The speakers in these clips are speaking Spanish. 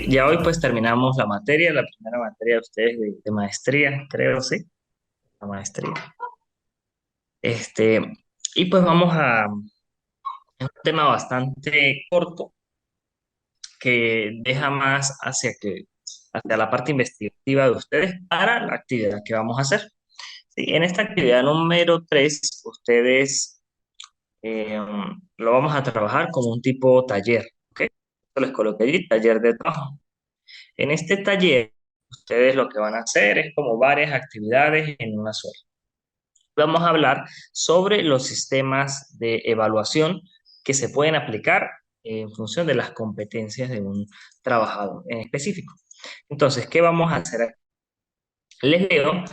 Ya hoy pues terminamos la materia, la primera materia de ustedes de maestría, creo, sí, la maestría. Este, y pues vamos a es un tema bastante corto que deja más hacia la parte investigativa de ustedes para la actividad que vamos a hacer. Sí, en esta actividad número 3 ustedes eh, lo vamos a trabajar como un tipo taller, ¿ok? Esto les coloqué allí, taller de trabajo. En este taller, ustedes lo que van a hacer es como varias actividades en una sola. Vamos a hablar sobre los sistemas de evaluación que se pueden aplicar en función de las competencias de un trabajador en específico. Entonces, ¿qué vamos a hacer aquí? Les leo,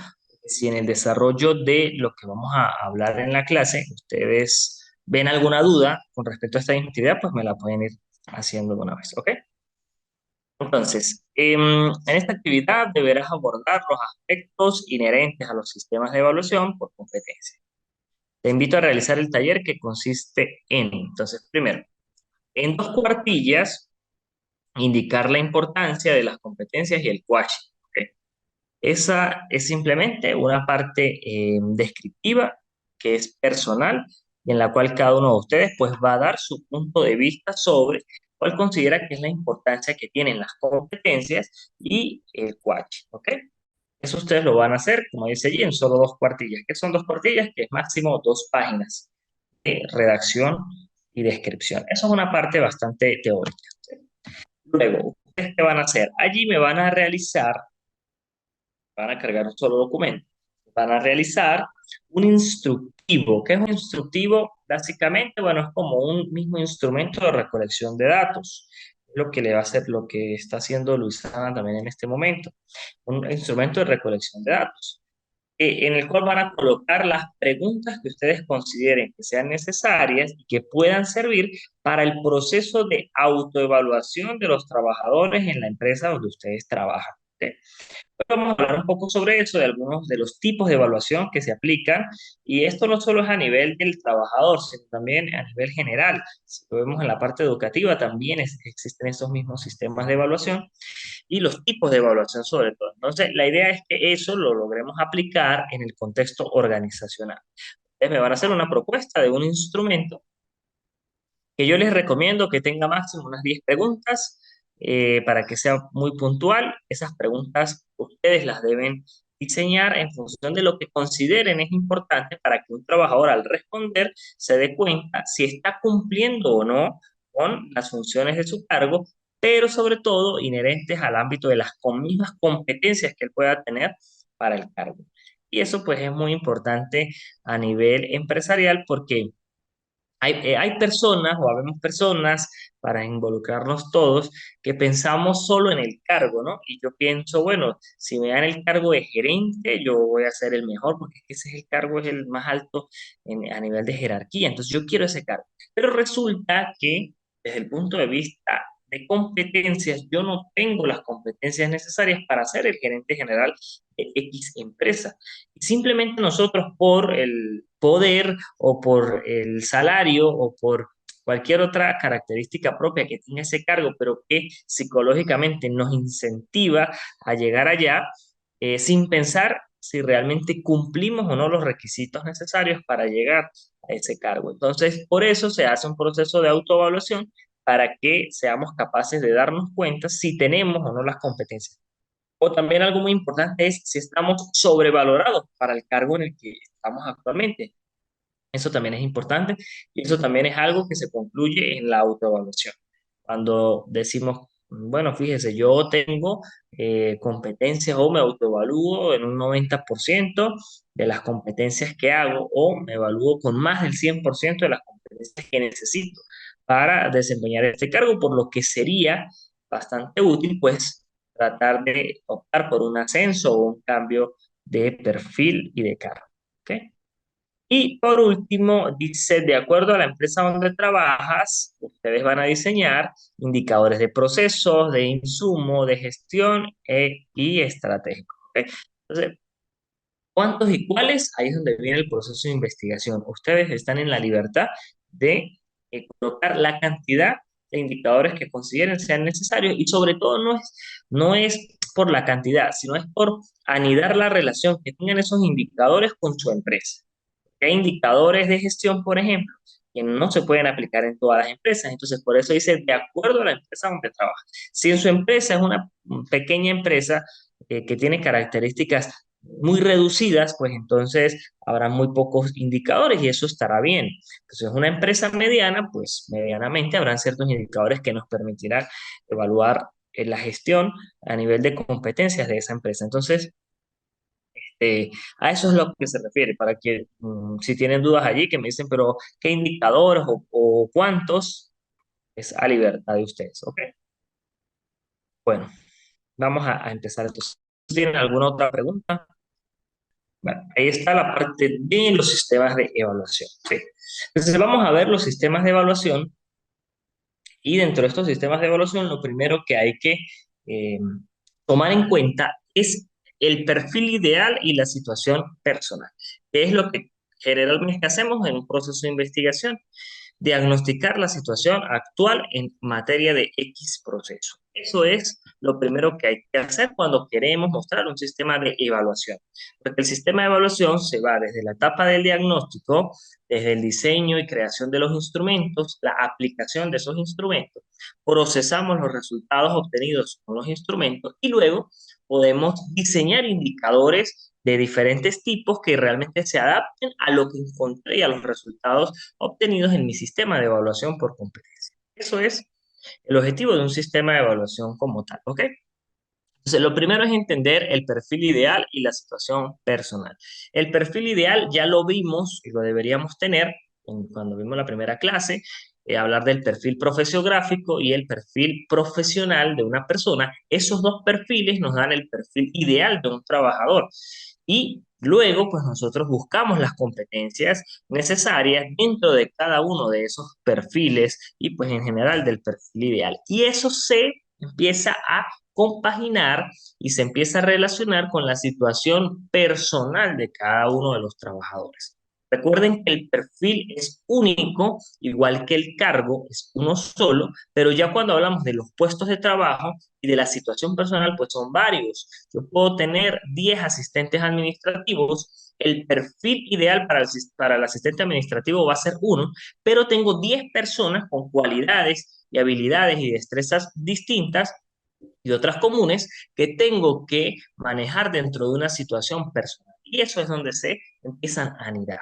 si en el desarrollo de lo que vamos a hablar en la clase, ustedes ven alguna duda con respecto a esta actividad, pues me la pueden ir haciendo de una vez, ¿ok? Entonces, en esta actividad deberás abordar los aspectos inherentes a los sistemas de evaluación por competencia. Te invito a realizar el taller que consiste entonces, primero, en dos cuartillas, indicar la importancia de las competencias y el quotient. ¿Ok? Esa es simplemente una parte descriptiva que es personal y en la cual cada uno de ustedes pues va a dar su punto de vista sobre cuál considera que es la importancia que tienen las competencias y el quotient, ¿ok? Eso ustedes lo van a hacer, como dice allí, en solo dos cuartillas. ¿Qué son dos cuartillas? Que es máximo 2 páginas de redacción y descripción. Eso es una parte bastante teórica. ¿Sí? Luego, ¿ustedes qué van a hacer? Allí me van a realizar, van a cargar un solo documento, van a realizar un instructivo. ¿Qué es un instructivo? Básicamente, bueno, es como un mismo instrumento de recolección de datos. Es lo que le va a hacer, lo que está haciendo Luisana también en este momento. Un instrumento de recolección de datos en el cual van a colocar las preguntas que ustedes consideren que sean necesarias y que puedan servir para el proceso de autoevaluación de los trabajadores en la empresa donde ustedes trabajan. ¿Ok? Vamos a hablar un poco sobre eso, de algunos de los tipos de evaluación que se aplican, y esto no solo es a nivel del trabajador, sino también a nivel general. Si lo vemos en la parte educativa, también existen esos mismos sistemas de evaluación y los tipos de evaluación sobre todo. Entonces, la idea es que eso lo logremos aplicar en el contexto organizacional. Ustedes me van a hacer una propuesta de un instrumento que yo les recomiendo que tenga máximo unas 10 preguntas para que sea muy puntual. Esas preguntas ustedes las deben diseñar en función de lo que consideren es importante para que un trabajador al responder se dé cuenta si está cumpliendo o no con las funciones de su cargo, pero sobre todo inherentes al ámbito de las mismas competencias que él pueda tener para el cargo. Y eso pues es muy importante a nivel empresarial porque hay personas o habemos personas para involucrarnos todos que pensamos solo en el cargo, ¿no? Y yo pienso, bueno, si me dan el cargo de gerente, yo voy a ser el mejor porque es que ese es el cargo es el más alto a nivel de jerarquía. Entonces yo quiero ese cargo. Pero resulta que desde el punto de vista de competencias, yo no tengo las competencias necesarias para ser el gerente general de X empresa. Y simplemente nosotros por el poder o por el salario o por cualquier otra característica propia que tenga ese cargo, pero que psicológicamente nos incentiva a llegar allá sin pensar si realmente cumplimos o no los requisitos necesarios para llegar a ese cargo. Entonces, por eso se hace un proceso de autoevaluación para que seamos capaces de darnos cuenta si tenemos o no las competencias. O también algo muy importante es si estamos sobrevalorados para el cargo en el que estamos actualmente. Eso también es importante y eso también es algo que se concluye en la autoevaluación. Cuando decimos, bueno, fíjese, yo tengo competencias o me autoevalúo en un 90% de las competencias que hago o me evalúo con más del 100% de las competencias que necesito para desempeñar este cargo, por lo que sería bastante útil, pues, tratar de optar por un ascenso o un cambio de perfil y de cargo. ¿Ok? Y por último, dice, de acuerdo a la empresa donde trabajas, ustedes van a diseñar indicadores de procesos, de insumo, de gestión y estratégico. ¿Ok? Entonces, ¿cuántos y cuáles? Ahí es donde viene el proceso de investigación. Ustedes están en la libertad de colocar la cantidad de indicadores que consideren sean necesarios y sobre todo no es por la cantidad, sino es por anidar la relación que tengan esos indicadores con su empresa. Hay indicadores de gestión, por ejemplo, que no se pueden aplicar en todas las empresas. Entonces, por eso dice, de acuerdo a la empresa donde trabaja. Si en su empresa es una pequeña empresa que tiene características muy reducidas, pues entonces habrá muy pocos indicadores y eso estará bien. Entonces, una empresa mediana, pues medianamente habrán ciertos indicadores que nos permitirán evaluar la gestión a nivel de competencias de esa empresa. Entonces, a eso es lo que se refiere, para que si tienen dudas allí, que me dicen, pero ¿qué indicadores o cuántos? Es a libertad de ustedes, ¿ok? Bueno, vamos a empezar entonces. ¿Tienen alguna otra pregunta? Bueno, ahí está la parte de los sistemas de evaluación, ¿sí? Entonces vamos a ver los sistemas de evaluación y dentro de estos sistemas de evaluación lo primero que hay que eh, tomar en cuenta es el perfil ideal y la situación personal, que es lo que generalmente hacemos en un proceso de investigación, diagnosticar la situación actual en materia de X proceso. Eso es lo primero que hay que hacer cuando queremos mostrar un sistema de evaluación. Porque el sistema de evaluación se va desde la etapa del diagnóstico, desde el diseño y creación de los instrumentos, la aplicación de esos instrumentos, procesamos los resultados obtenidos con los instrumentos y luego podemos diseñar indicadores de diferentes tipos que realmente se adapten a lo que encontré y a los resultados obtenidos en mi sistema de evaluación por competencia. Eso es el objetivo de un sistema de evaluación como tal, ¿ok? Entonces, lo primero es entender el perfil ideal y la situación personal. El perfil ideal ya lo vimos y lo deberíamos tener cuando vimos la primera clase, hablar del perfil profesiográfico y el perfil profesional de una persona. Esos dos perfiles nos dan el perfil ideal de un trabajador. Y luego, pues nosotros buscamos las competencias necesarias dentro de cada uno de esos perfiles y pues en general del perfil ideal. Y eso se empieza a compaginar y se empieza a relacionar con la situación personal de cada uno de los trabajadores. Recuerden que el perfil es único, igual que el cargo es uno solo, pero ya cuando hablamos de los puestos de trabajo y de la situación personal, pues son varios. Yo puedo tener 10 asistentes administrativos, el perfil ideal para el asistente administrativo va a ser uno, pero tengo 10 personas con cualidades y habilidades y destrezas distintas y otras comunes que tengo que manejar dentro de una situación personal. Y eso es donde se empiezan a anidar.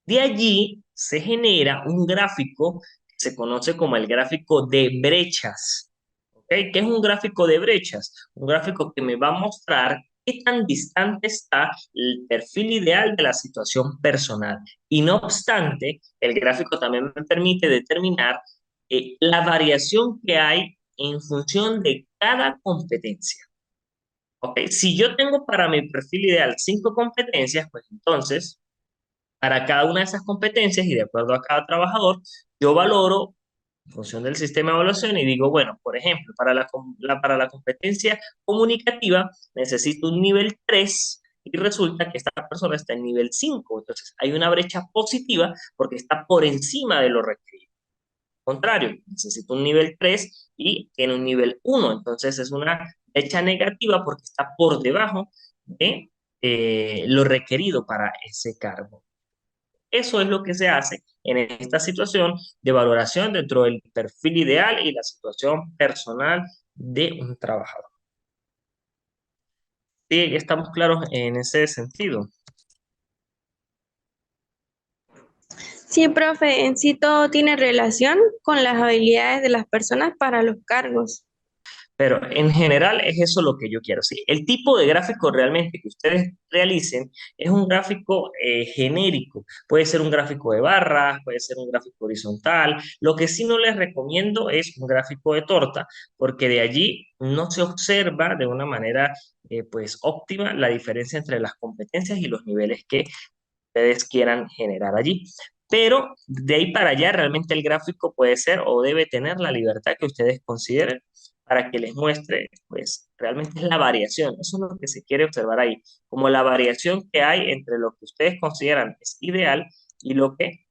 De allí se genera un gráfico que se conoce como el gráfico de brechas. ¿Ok? ¿Qué es un gráfico de brechas? Un gráfico que me va a mostrar qué tan distante está el perfil ideal de la situación personal. Y no obstante, el gráfico también me permite determinar la variación que hay en función de cada competencia. ¿Ok? Si yo tengo para mi perfil ideal 5 competencias, pues entonces, para cada una de esas competencias y de acuerdo a cada trabajador, yo valoro en función del sistema de evaluación y digo, bueno, por ejemplo, para la competencia comunicativa necesito un nivel 3 y resulta que esta persona está en nivel 5. Entonces, hay una brecha positiva porque está por encima de lo requerido. Contrario, necesito un nivel 3 y tiene un nivel 1, entonces es una brecha negativa porque está por debajo de lo requerido para ese cargo. Eso es lo que se hace en esta situación de valoración dentro del perfil ideal y la situación personal de un trabajador. Sí, estamos claros en ese sentido. Sí, profe, en sí todo tiene relación con las habilidades de las personas para los cargos. Pero en general es eso lo que yo quiero. Sí, el tipo de gráfico realmente que ustedes realicen es un gráfico genérico. Puede ser un gráfico de barras, puede ser un gráfico horizontal. Lo que sí no les recomiendo es un gráfico de torta, porque de allí no se observa de una manera pues óptima la diferencia entre las competencias y los niveles que ustedes quieran generar allí. Pero de ahí para allá realmente el gráfico puede ser o debe tener la libertad que ustedes consideren para que les muestre, pues realmente es la variación. Eso es lo que se quiere observar ahí, como la variación que hay entre lo que ustedes consideran es ideal y lo que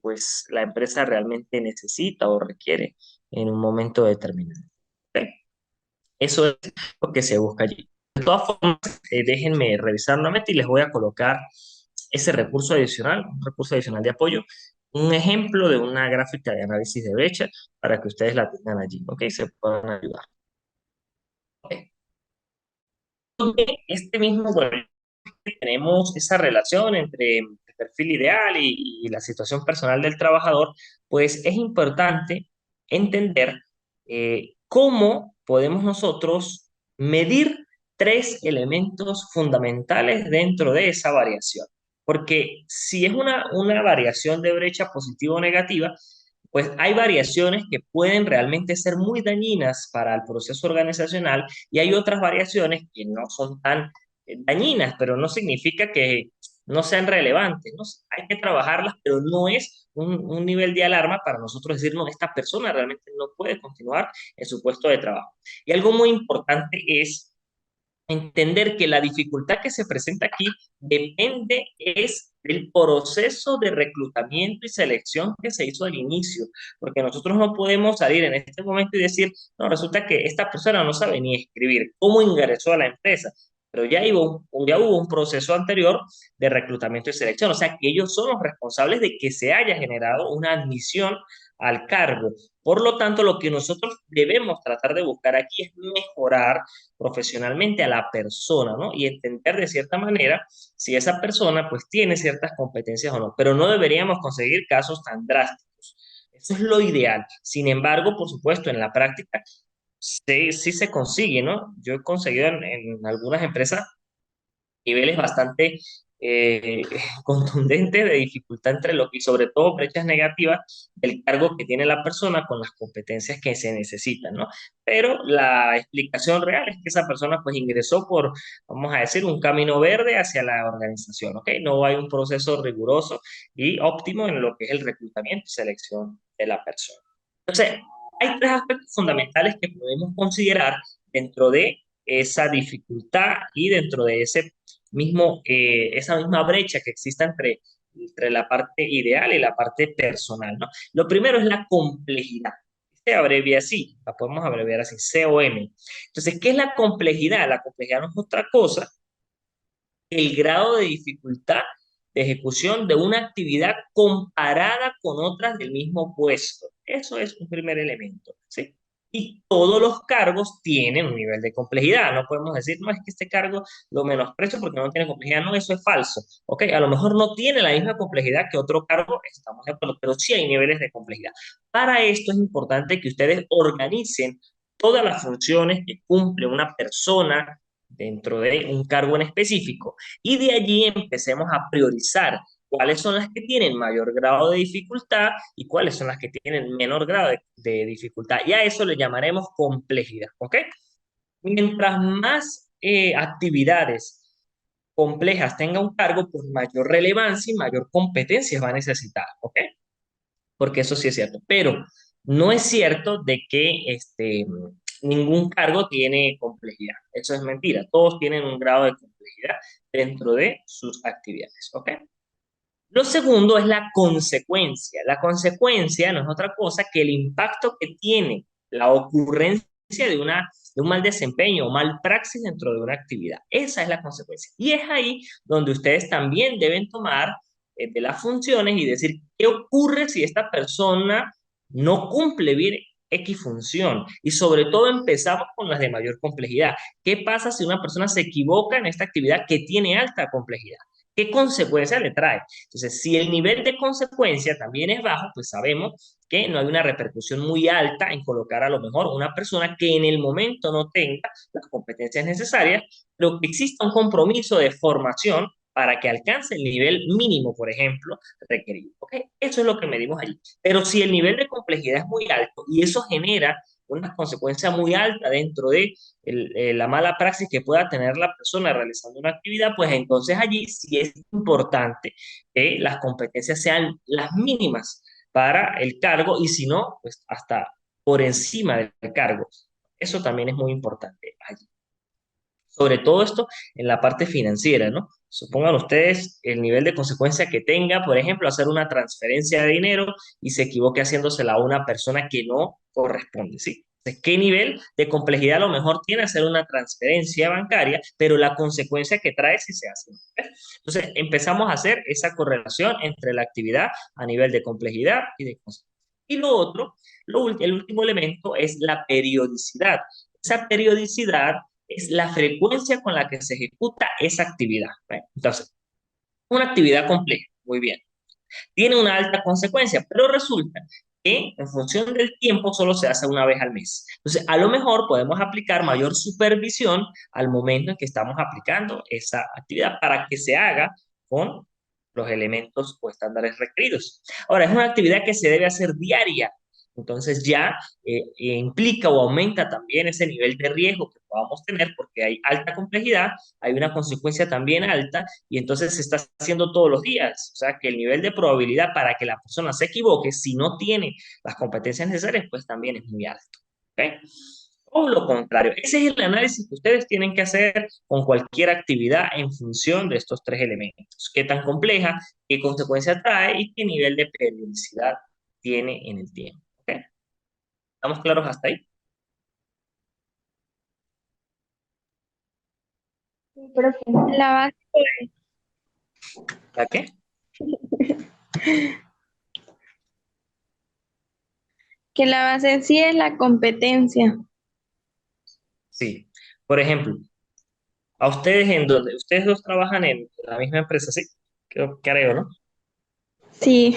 pues la empresa realmente necesita o requiere en un momento determinado. ¿Ok? Eso es lo que se busca allí. De todas formas, déjenme revisar nuevamente y les voy a colocar ese recurso adicional, un recurso adicional de apoyo, un ejemplo de una gráfica de análisis de brecha para que ustedes la tengan allí, ¿ok? Se puedan ayudar. Ok. Este mismo, bueno, tenemos esa relación entre el perfil ideal y la situación personal del trabajador, pues es importante entender cómo podemos nosotros medir tres elementos fundamentales dentro de esa variación. Porque si es una variación de brecha positiva o negativa, pues hay variaciones que pueden realmente ser muy dañinas para el proceso organizacional y hay otras variaciones que no son tan dañinas, pero no significa que no sean relevantes, ¿no? Hay que trabajarlas, pero no es un nivel de alarma para nosotros decir, no, esta persona realmente no puede continuar en su puesto de trabajo. Y algo muy importante es entender que la dificultad que se presenta aquí depende es del proceso de reclutamiento y selección que se hizo al inicio, porque nosotros no podemos salir en este momento y decir, no, resulta que esta persona no sabe ni escribir, cómo ingresó a la empresa, pero ya hubo un proceso anterior de reclutamiento y selección, o sea que ellos son los responsables de que se haya generado una admisión al cargo. Por lo tanto, lo que nosotros debemos tratar de buscar aquí es mejorar profesionalmente a la persona, ¿no? Y entender de cierta manera si esa persona pues tiene ciertas competencias o no, pero no deberíamos conseguir casos tan drásticos. Eso es lo ideal. Sin embargo, por supuesto, en la práctica sí, sí se consigue, ¿no? Yo he conseguido en algunas empresas niveles bastante eh, contundentes de dificultad entre lo que, y sobre todo brechas negativas del cargo que tiene la persona con las competencias que se necesitan, ¿no? Pero la explicación real es que esa persona pues ingresó por, vamos a decir, un camino verde hacia la organización, ¿ok? No hay un proceso riguroso y óptimo en lo que es el reclutamiento y selección de la persona. Entonces, hay tres aspectos fundamentales que podemos considerar dentro de esa dificultad y dentro de esa misma brecha que existe entre la parte ideal y la parte personal, ¿no? Lo primero es la complejidad. Se abrevia así, la podemos abreviar así, COM. Entonces, ¿qué es la complejidad? La complejidad no es otra cosa el grado de dificultad de ejecución de una actividad comparada con otras del mismo puesto. Eso es un primer elemento, ¿sí? Y todos los cargos tienen un nivel de complejidad. No podemos decir, no, es que este cargo lo menosprecio porque no tiene complejidad. No, eso es falso. ¿Ok? A lo mejor no tiene la misma complejidad que otro cargo, estamos de acuerdo, pero sí hay niveles de complejidad. Para esto es importante que ustedes organicen todas las funciones que cumple una persona dentro de un cargo en específico y de allí empecemos a priorizar cuáles son las que tienen mayor grado de dificultad y cuáles son las que tienen menor grado de dificultad. Y a eso le llamaremos complejidad, ¿ok? Mientras más actividades complejas tenga un cargo, pues mayor relevancia y mayor competencia va a necesitar, ¿ok? Porque eso sí es cierto. Pero no es cierto de que ningún cargo tiene complejidad. Eso es mentira. Todos tienen un grado de complejidad dentro de sus actividades, ¿ok? Lo segundo es la consecuencia. La consecuencia no es otra cosa que el impacto que tiene la ocurrencia de un mal desempeño o mal praxis dentro de una actividad. Esa es la consecuencia. Y es ahí donde ustedes también deben tomar de las funciones y decir, ¿qué ocurre si esta persona no cumple bien X función? Y sobre todo empezamos con las de mayor complejidad. ¿Qué pasa si una persona se equivoca en esta actividad que tiene alta complejidad? ¿Qué consecuencias le trae? Entonces, si el nivel de consecuencia también es bajo, pues sabemos que no hay una repercusión muy alta en colocar a lo mejor una persona que en el momento no tenga las competencias necesarias, pero que exista un compromiso de formación para que alcance el nivel mínimo, por ejemplo, requerido. ¿Ok? Eso es lo que medimos allí. Pero si el nivel de complejidad es muy alto y eso genera una consecuencia muy alta dentro de la mala praxis que pueda tener la persona realizando una actividad, pues entonces allí sí es importante que las competencias sean las mínimas para el cargo y si no, pues hasta por encima del cargo. Eso también es muy importante allí. Sobre todo esto en la parte financiera, ¿no? Supongan ustedes el nivel de consecuencia que tenga, por ejemplo, hacer una transferencia de dinero y se equivoque haciéndosela a una persona que no corresponde, ¿sí? Entonces, ¿qué nivel de complejidad a lo mejor tiene hacer una transferencia bancaria, pero la consecuencia que trae si se hace? Entonces, empezamos a hacer esa correlación entre la actividad a nivel de complejidad y de consecuencia. Y lo otro, el último elemento es la periodicidad. Esa periodicidad es la frecuencia con la que se ejecuta esa actividad, ¿right? Entonces, una actividad compleja, muy bien, tiene una alta consecuencia, pero resulta que en función del tiempo solo se hace una vez al mes. Entonces, a lo mejor podemos aplicar mayor supervisión al momento en que estamos aplicando esa actividad para que se haga con los elementos o estándares requeridos. Ahora, es una actividad que se debe hacer diaria, entonces ya implica o aumenta también ese nivel de riesgo que podamos tener porque hay alta complejidad, hay una consecuencia también alta y entonces se está haciendo todos los días. O sea que el nivel de probabilidad para que la persona se equivoque si no tiene las competencias necesarias, pues también es muy alto. ¿Okay? O lo contrario, ese es el análisis que ustedes tienen que hacer con cualquier actividad en función de estos tres elementos. ¿Qué tan compleja, qué consecuencia trae y qué nivel de periodicidad tiene en el tiempo? ¿Okay? ¿Estamos claros hasta ahí? Sí, profe. La base, ¿La qué? que la base en sí es la competencia. Sí. Por ejemplo, a ustedes en donde ustedes dos trabajan en la misma empresa, ¿sí? Creo, ¿no? Sí.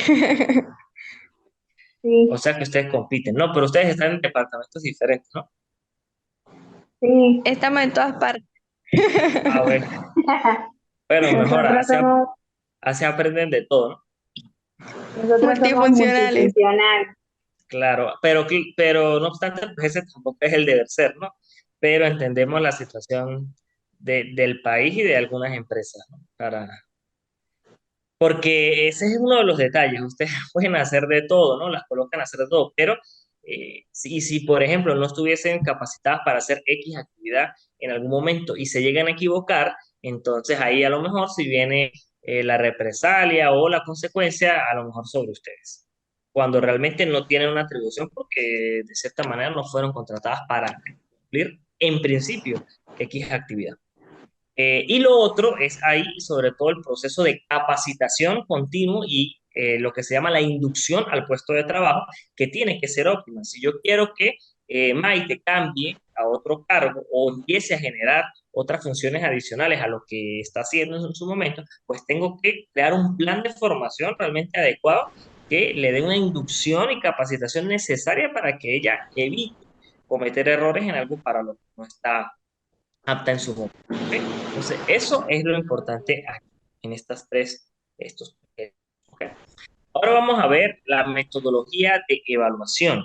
O Sí, sea que ustedes compiten. No, pero ustedes están en departamentos diferentes, ¿no? sí. Estamos en todas partes. Ah, bueno. Bueno, mejor Nosotros así, somos, así aprenden de todo, ¿no? nosotros somos multifuncionales. Multifuncionales. Claro, pero no obstante, pues ese tampoco es el deber ser, ¿no? Pero entendemos la situación del país y de algunas empresas, ¿no? Porque ese es uno de los detalles. Ustedes pueden hacer de todo, ¿no? Las colocan a hacer de todo, pero si, por ejemplo, no estuviesen capacitadas para hacer X actividad en algún momento y se llegan a equivocar, entonces ahí a lo mejor si viene la represalia o la consecuencia, a lo mejor sobre ustedes. Cuando realmente no tienen una atribución porque de cierta manera no fueron contratadas para cumplir en principio X actividad. Y lo otro es ahí, sobre todo, el proceso de capacitación continuo y lo que se llama la inducción al puesto de trabajo, que tiene que ser óptima. Si yo quiero que Maite cambie a otro cargo o empiece a generar otras funciones adicionales a lo que está haciendo en su momento, pues tengo que crear un plan de formación realmente adecuado que le dé una inducción y capacitación necesaria para que ella evite cometer errores en algo para lo que no está apta en su momento. ¿Ok? Entonces, eso es lo importante aquí, en estas estos. ¿Ok? Ahora vamos a ver la metodología de evaluación.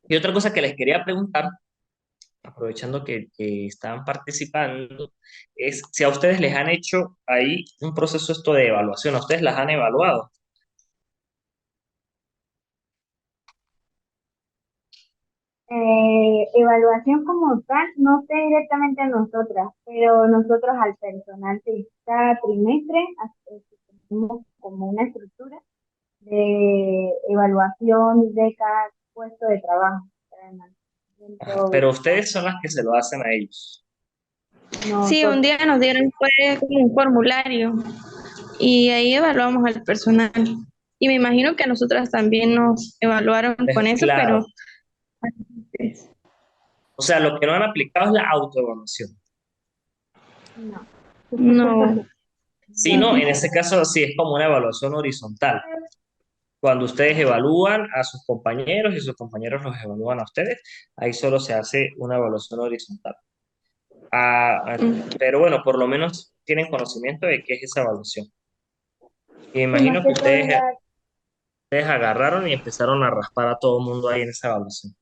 Y otra cosa que les quería preguntar, aprovechando que están participando, es si a ustedes les han hecho ahí un proceso esto de evaluación, a ustedes las han evaluado. Evaluación como tal, no sé directamente a nosotras, pero nosotros al personal de cada trimestre tenemos como una estructura de evaluación de cada puesto de trabajo. Además, Ajá, dentro, pero ustedes son las que se lo hacen a ellos. sí, un día nos dieron fue como un formulario y ahí evaluamos al personal. Y me imagino que a nosotras también nos evaluaron con eso, pero Claro, o sea, lo que no han aplicado es la autoevaluación. no. No. Sí, no, en este caso sí es como una evaluación horizontal. Cuando ustedes evalúan a sus compañeros y sus compañeros los evalúan a ustedes, ahí solo se hace una evaluación horizontal. Pero bueno, por lo menos tienen conocimiento de qué es esa evaluación. Y me Sí, más imagino que que todo era ustedes agarraron y empezaron a raspar a todo el mundo ahí en esa evaluación.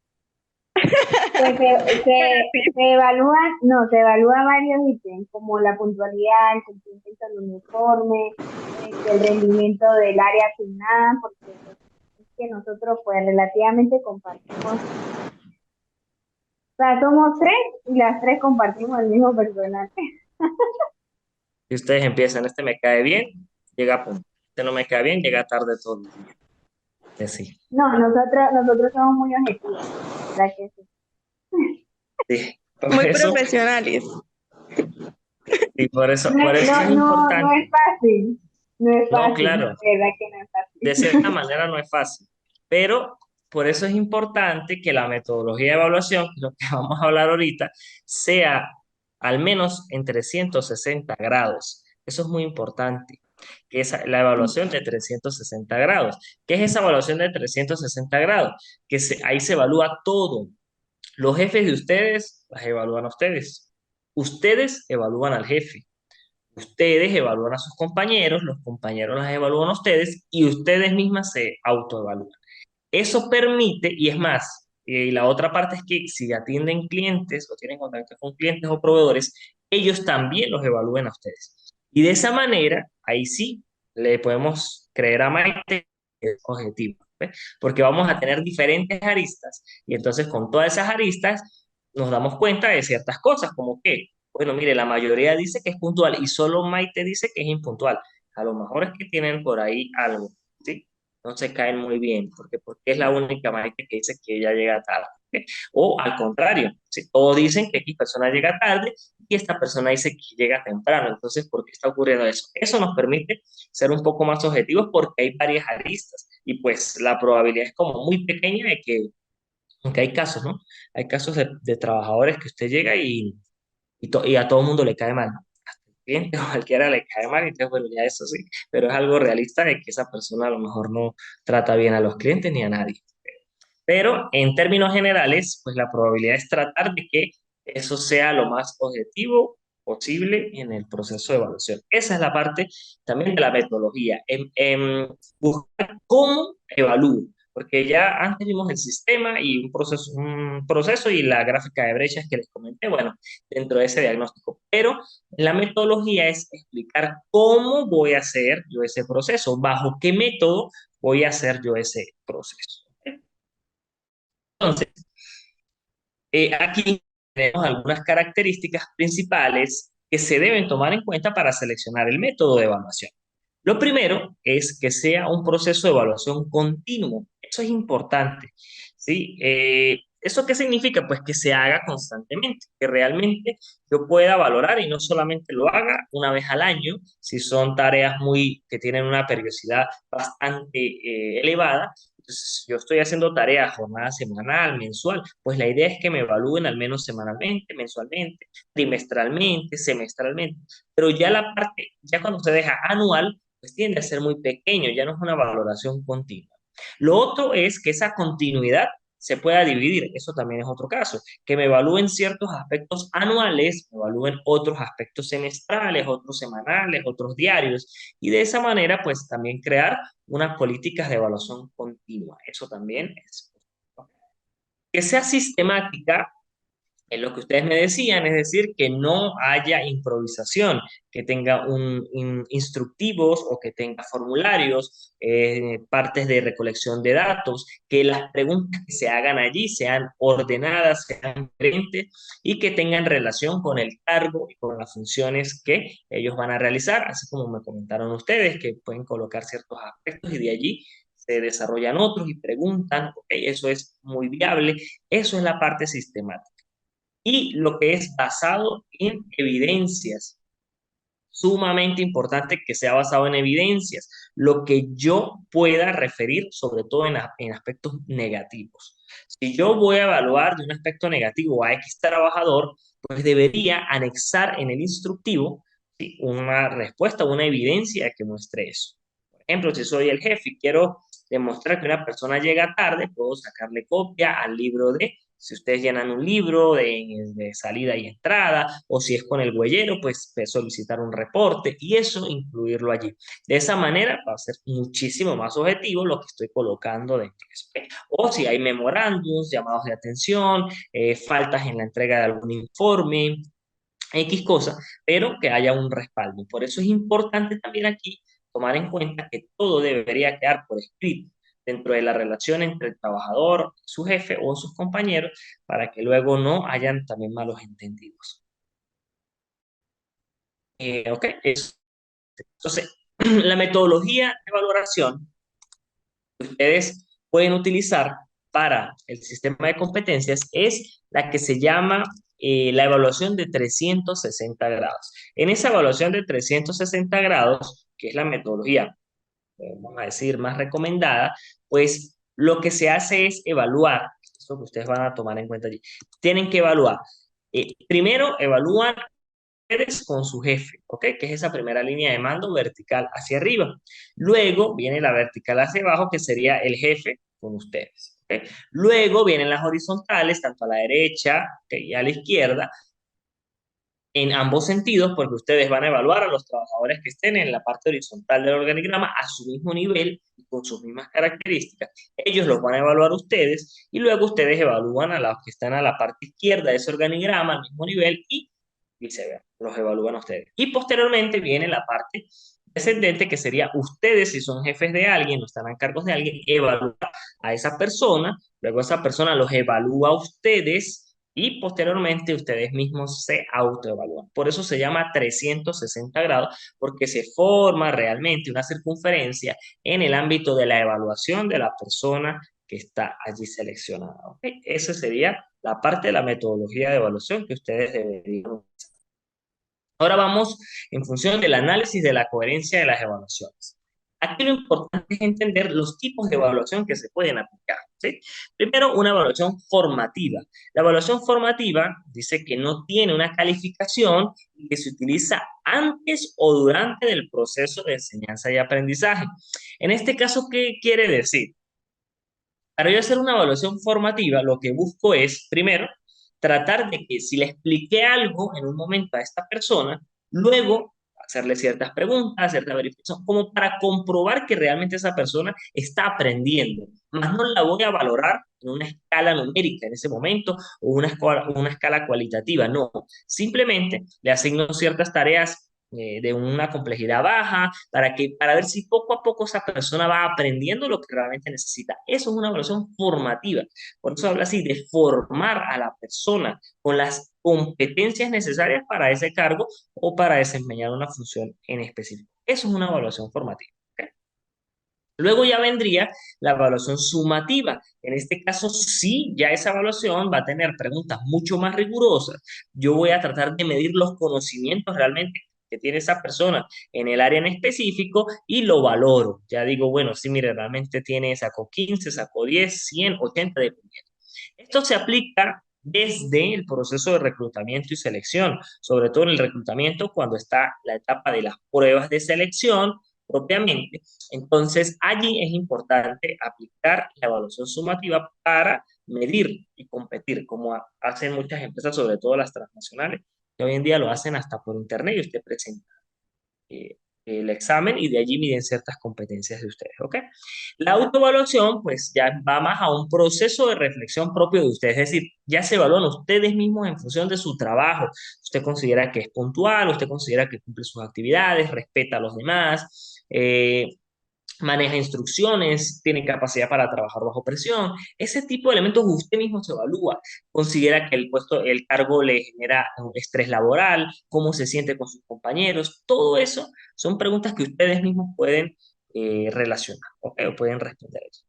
se evalúan, no, se evalúa varios ítems, como la puntualidad, el cumplimiento del uniforme, el rendimiento del área asignada, porque pues, es que nosotros pues relativamente compartimos sea, somos tres y las tres compartimos el mismo personaje. Y ustedes empiezan, este me cae bien, llega a punto. Este no me cae bien, llega tarde todo el día. Sí, No, nosotros somos muy objetivos, ¿verdad que sí? sí. Por Muy eso, profesionales. y No, por eso es no es importante. fácil, no es No, fácil, claro, de verdad que no es de fácil. cierta manera no es fácil, pero por eso es importante que la metodología de evaluación, que es lo que vamos a hablar ahorita, sea al menos en 360 grados. Eso es muy importante, que es la evaluación de 360 grados. ¿Qué es esa evaluación de 360 grados? Ahí se evalúa todo. Los jefes de ustedes las evalúan a ustedes. Ustedes evalúan al jefe. Ustedes evalúan a sus compañeros, los compañeros las evalúan a ustedes y ustedes mismas se autoevalúan. Eso permite, y es más, y la otra parte es que si atienden clientes o tienen contacto con clientes o proveedores, ellos también los evalúen a ustedes. Y de esa manera, ahí sí, le podemos creer a Maite que es objetivo, ¿ves? Porque vamos a tener diferentes aristas y entonces con todas esas aristas nos damos cuenta de ciertas cosas, como que, bueno, mire, la mayoría dice que es puntual y solo Maite dice que es impuntual. A lo mejor es que tienen por ahí algo, ¿sí? No se caen muy bien, porque es la única Maite que dice que ella llega tarde. ¿Ok? O al contrario, si todos dicen que X persona llega tarde y esta persona dice que llega temprano, entonces, ¿por qué está ocurriendo eso? Eso nos permite ser un poco más objetivos porque hay varias aristas y pues la probabilidad es como muy pequeña de que, aunque hay casos, ¿no? Hay casos de trabajadores que usted llega y a todo el mundo le cae mal, ¿no? Cliente o cualquiera le cae mal, entonces, bueno, ya eso sí, pero es algo realista de que esa persona a lo mejor no trata bien a los clientes ni a nadie. Pero en términos generales, pues la probabilidad es tratar de que eso sea lo más objetivo posible en el proceso de evaluación. Esa es la parte también de la metodología, en buscar cómo evalúo, porque ya antes vimos el sistema y un proceso y la gráfica de brechas que les comenté, bueno, dentro de ese diagnóstico, pero la metodología es explicar cómo voy a hacer yo ese proceso, bajo qué método voy a hacer yo ese proceso. Entonces, aquí tenemos algunas características principales que se deben tomar en cuenta para seleccionar el método de evaluación. Lo primero es que sea un proceso de evaluación continuo. Eso es importante, ¿sí? ¿Eso qué significa? Pues que se haga constantemente, que realmente yo pueda valorar y no solamente lo haga una vez al año, si son tareas que tienen una periodicidad bastante elevada. Entonces, yo estoy haciendo tareas jornada semanal, mensual, pues la idea es que me evalúen al menos semanalmente, mensualmente, trimestralmente, semestralmente, pero ya la parte, ya cuando se deja anual, pues tiende a ser muy pequeño, ya no es una valoración continua. Lo otro es que esa continuidad se pueda dividir, eso también es otro caso, que me evalúen ciertos aspectos anuales, me evalúen otros aspectos semestrales, otros semanales, otros diarios, y de esa manera pues también crear unas políticas de evaluación continua, eso también es. Que sea sistemática en lo que ustedes me decían, es decir, que no haya improvisación, que tenga instructivos o que tenga formularios, partes de recolección de datos, que las preguntas que se hagan allí sean ordenadas, sean coherentes y que tengan relación con el cargo y con las funciones que ellos van a realizar, así como me comentaron ustedes, que pueden colocar ciertos aspectos y de allí se desarrollan otros y preguntan, ok, eso es muy viable, eso es la parte sistemática y lo que es basado en evidencias. Sumamente importante que sea basado en evidencias, lo que yo pueda referir, sobre todo en aspectos negativos. Si yo voy a evaluar de un aspecto negativo a X trabajador, pues debería anexar en el instructivo, ¿sí?, una respuesta, una evidencia que muestre eso. Por ejemplo, si soy el jefe y quiero demostrar que una persona llega tarde, puedo sacarle copia al libro de, si ustedes llenan un libro de salida y entrada, o si es con el huellero, pues solicitar un reporte y eso incluirlo allí. De esa manera va a ser muchísimo más objetivo lo que estoy colocando dentro de eso. O si hay memorándums, llamados de atención, faltas en la entrega de algún informe, X cosa, pero que haya un respaldo. Por eso es importante también aquí tomar en cuenta que todo debería quedar por escrito. dentro de la relación entre el trabajador, su jefe o sus compañeros, para que luego no hayan también malos entendidos. Ok, entonces, la metodología de valoración que ustedes pueden utilizar para el sistema de competencias es la que se llama la evaluación de 360 grados. En esa evaluación de 360 grados, que es la metodología, vamos a decir, más recomendada, pues lo que se hace es evaluar, esto es lo que ustedes van a tomar en cuenta allí, tienen que evaluar. Primero, evalúan ustedes con su jefe, ¿ok? Que es esa primera línea de mando vertical hacia arriba. Luego viene la vertical hacia abajo, que sería el jefe con ustedes, ¿ok? Luego vienen las horizontales, tanto a la derecha y a la izquierda, en ambos sentidos, porque ustedes van a evaluar a los trabajadores que estén en la parte horizontal del organigrama a su mismo nivel y con sus mismas características. Ellos los van a evaluar ustedes y luego ustedes evalúan a los que están a la parte izquierda de ese organigrama al mismo nivel y viceversa, los evalúan ustedes. Y posteriormente viene la parte descendente, que sería ustedes, si son jefes de alguien o están a cargos de alguien, evaluar a esa persona, luego esa persona los evalúa a ustedes y posteriormente ustedes mismos se autoevalúan. Por eso se llama 360 grados, porque se forma realmente una circunferencia en el ámbito de la evaluación de la persona que está allí seleccionada. ¿Okay? Esa sería la parte de la metodología de evaluación que ustedes deberían. Ahora vamos en función del análisis de la coherencia de las evaluaciones. Aquí lo importante es entender los tipos de evaluación que se pueden aplicar, ¿sí? Primero, una evaluación formativa. La evaluación formativa dice que no tiene una calificación y que se utiliza antes o durante el proceso de enseñanza y aprendizaje. En este caso, ¿qué quiere decir? Para yo hacer una evaluación formativa, lo que busco es, primero, tratar de que si le expliqué algo en un momento a esta persona, luego hacerle ciertas preguntas, cierta verificación, como para comprobar que realmente esa persona está aprendiendo. Más no la voy a valorar en una escala numérica en ese momento o una escala cualitativa, no. Simplemente le asigno ciertas tareas de una complejidad baja, para ver si poco a poco esa persona va aprendiendo lo que realmente necesita. Eso es una evaluación formativa. Por eso habla así de formar a la persona con las competencias necesarias para ese cargo o para desempeñar una función en específico. Eso es una evaluación formativa. ¿Okay? Luego ya vendría la evaluación sumativa. En este caso, sí, ya esa evaluación va a tener preguntas mucho más rigurosas. Yo voy a tratar de medir los conocimientos realmente que tiene esa persona en el área en específico y lo valoro. Ya digo, bueno, sí, mire, realmente tiene, sacó 15, sacó 10, 100, 80, dependiendo. Esto se aplica desde el proceso de reclutamiento y selección, sobre todo en el reclutamiento cuando está la etapa de las pruebas de selección propiamente. Entonces, allí es importante aplicar la evaluación sumativa para medir y competir, como hacen muchas empresas, sobre todo las transnacionales, que hoy en día lo hacen hasta por internet y usted presenta eh, el examen y de allí miden ciertas competencias de ustedes, ¿ok? La autoevaluación, pues ya va más a un proceso de reflexión propio de ustedes, es decir, ya se evalúan ustedes mismos en función de su trabajo. Usted considera que es puntual, usted considera que cumple sus actividades, respeta a los demás, maneja instrucciones, tiene capacidad para trabajar bajo presión. Ese tipo de elementos usted mismo se evalúa. Considera que el puesto, el cargo le genera un estrés laboral, cómo se siente con sus compañeros. Todo eso son preguntas que ustedes mismos pueden relacionar, ¿ok? O pueden responder eso.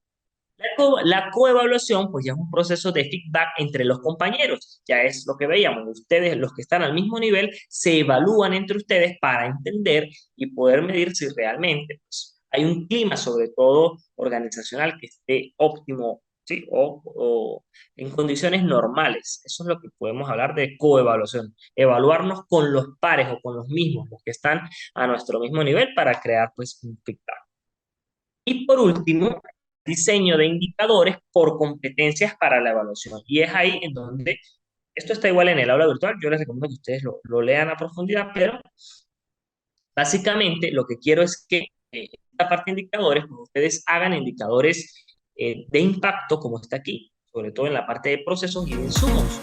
La coevaluación, pues ya es un proceso de feedback entre los compañeros. Ya es lo que veíamos. Ustedes, los que están al mismo nivel, se evalúan entre ustedes para entender y poder medir si realmente pues, hay un clima, sobre todo organizacional, que esté óptimo, ¿sí? O en condiciones normales. Eso es lo que podemos hablar de coevaluación. Evaluarnos con los pares o con los mismos, los que están a nuestro mismo nivel para crear pues un feedback. Y por último, diseño de indicadores por competencias para la evaluación. Y es ahí en donde, esto está igual en el aula virtual, yo les recomiendo que ustedes lo lean a profundidad, pero básicamente lo que quiero es que esta parte de indicadores, pues, ustedes hagan indicadores de impacto, como está aquí, sobre todo en la parte de procesos y de insumos.